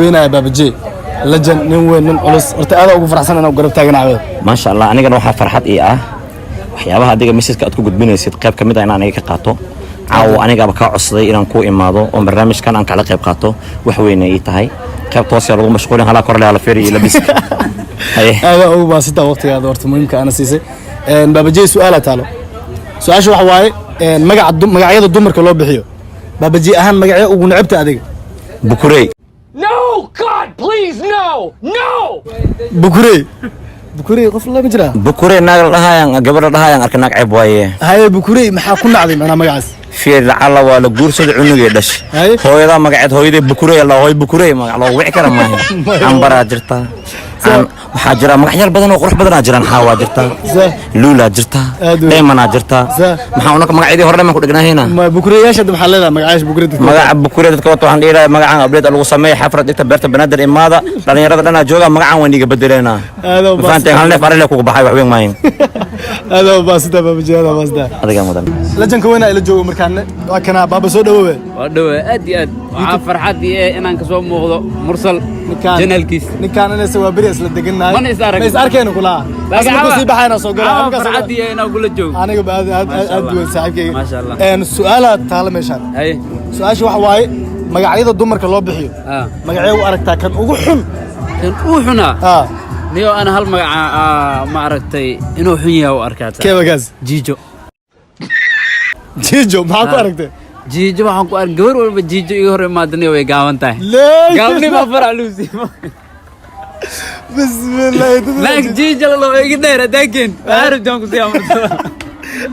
وين يا بابجي لجن نين نين علوس horta aad ugu faraxsan inaan garab taaganahay ma sha Allah anigana waxa farxad ii ah waxyaabaha adiga message aad ku gudbinaysid qayb kamid ah inaan iga qaato caaw aniga ba ka codsaday inaan ku imaado oo barnaamijkan aan kala qayb qaato wax weyn ay tahay qayb toos ah lagu mashquulin hala kor la feeri ila biska aad ugu baasita waqtigaada horta muhiimka ana siisay baabaji su'aal taalo su'aashu waxa waaye magacyada dumarka loo bixiyo baabaji ahaan magacyo ugu nacabta adiga bukurey No, God, please, no, no. bukurey qof la majra bukurey naag dhahayan gabar dhahayan arka naag ceeb waaye haye bukurey maxaa ku nacday mana magacaas fiir alla waa la guursada cunugay dhash hooyada magaceed hooyada bukurey la hooy bukurey magac loo wici kara maaha ambara jirta waxaa jira magacyaal badan oo qurux badan jiraan xawaa jirta luula jirta deemana jirta maxaa una magacyadii hore ma ku dhignaayna ma bukureyaasha maxaa leedahay magacaas bukureed magaca bukureed dadka waxaan dhiiraa magacan ableed lagu sameeyay xafrad inta beerta banaadir imaada dhalinyarada dhana jooga magacan waan iga bedelena faantay hal neef arle ku baxay wax weyn maayin aado baasita baabajada baasita adiga mudan lajanka weyn ay la joogo markaan waa kana baaba soo dhawowe waa dhawe aad iyo aad waxa farxad iyo inaan ka soo muuqdo mursal janalkiis ninkaan inay soo bari isla degannahay ma is arkeen kula asma ku sii baxayna soo galaa farxad iyo inaan kula joogo aniga aad weyn saaxiibkayga ma sha Allah su'aala taala meeshaan hay su'aashu waxa waaye magacyada dumarka loo bixiyo magacyo u aragtaa kan ugu xun niyo ana hal magaca ma aragtay inuu xun yahay oo arkaata keebagaas jiijo maxaa ku aragtay jiijo waxaan ku arag gabar walba jiijo iga hor imaadaniyo way gaaban tahay gaabni ma fara luusi bismillah laak jiijo la loo iga dheer adaakin arab doon ku sii amarto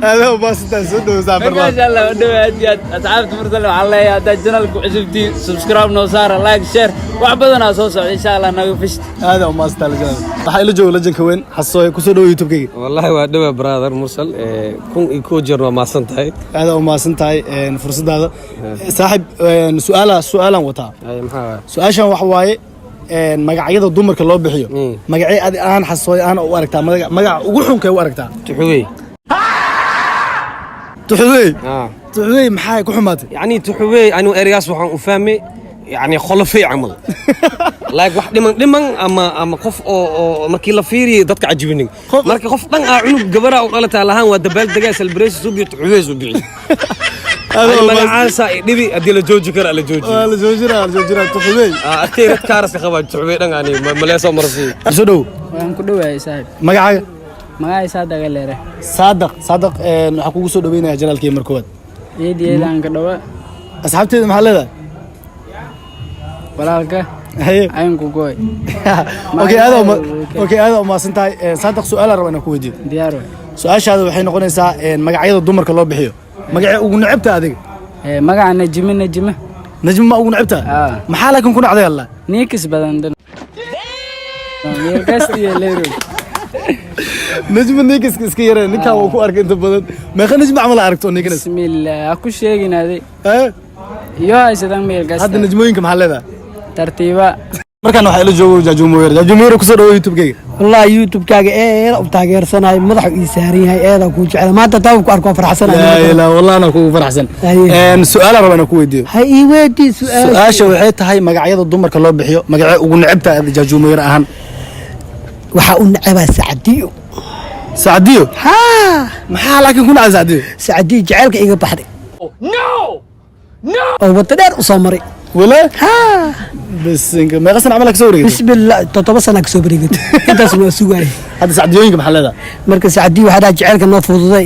هذا باستا سودو سافر ما شاء الله ودوات اصحاب مرسل على هذا الجنال كعجبتي سبسكرايب نو صار لايك شير وعبدنا سو سو ان شاء الله نغ فشت هذا ما استاهل جنال waxay la joogo lajanka weyn xasooy ku soo dhaw youtube kayga wallahi waa dhawa brother mursal kun ku jirno ma santahay aad oo ma santahay fursadaada saaxib su'aalan wata maxaa su'aashan wax waaye magacyada dumarka loo bixiyo magacay aan xasooy aan u aragtaa magac ugu xun kay u aragtaa تحوي محاي كحماتي يعني تحوي أنا أرياس وحن أفهمي يعني خلفي عمل لايك واحد دمن أما خف أو مركي لفيري ضدك عجبني مركي خف طن عنو جبرة وقالت على هان ودبل دقيق سلبريس سوبي تحوي سوبي هذا ما عارسة نبي أدي له جوجي كر على جوجي جوجرا تحوي أكيد كارس خبر تحوي يعني ملاسة مرسي سودو waan ku dhawaay saaxib magacaaga saadaq leere saadaq waxa kugu soo dhaweynaya janaalkii markood yeediyaan ka dhawa asxaabteeda maxaa leedahay walaalka ayaan ku gooy okay aad ma santahay saadaq su'aal raba inaan ku weydiiyo diyaar way su'aashaadu waxay noqonaysaa magacyada dumarka loo bixiyo magaca ugu nacabta adiga magaca najmi ma ugu nacabta maxaa laakiin ku nacday Allah niikis badan meelkastiya leero نجم نيكس كيرا نكا وكو أرك أنت بدن ما خلنا نجم عمل أركتون نيكس بسم الله أكو شيء هذا يا إيشادان ميل قصد هذا نجموين كم حل هذا ترتيبا مركان وحيل جمهور كسر يوتيوب كي والله يوتيوب كاجي وتاجر سنة مدح يسهرين هاي كوج على ما تتوقع أركو فرح سنة لا والله أنا كو فرح سنة سؤال ربنا أنا كو يدي هاي ودي سؤال شو حيت هاي مقعيض الضمر كله بحيو مقعي ونعبت جمهور أهم وحقول نعبها سعديو ها maxaa laakiin kuna Sacdiyo Sacdiyo jaceelka iga baxday No oo wadadheer u soo maray wala ha bas inka ma qasan amalka soo wareegay bismillah 7 sano ka soo wareegay intaas ma sugaay hada Sacdiyooyinka maxaa leedahay marka Sacdiyo waxa jaceelka noo fududay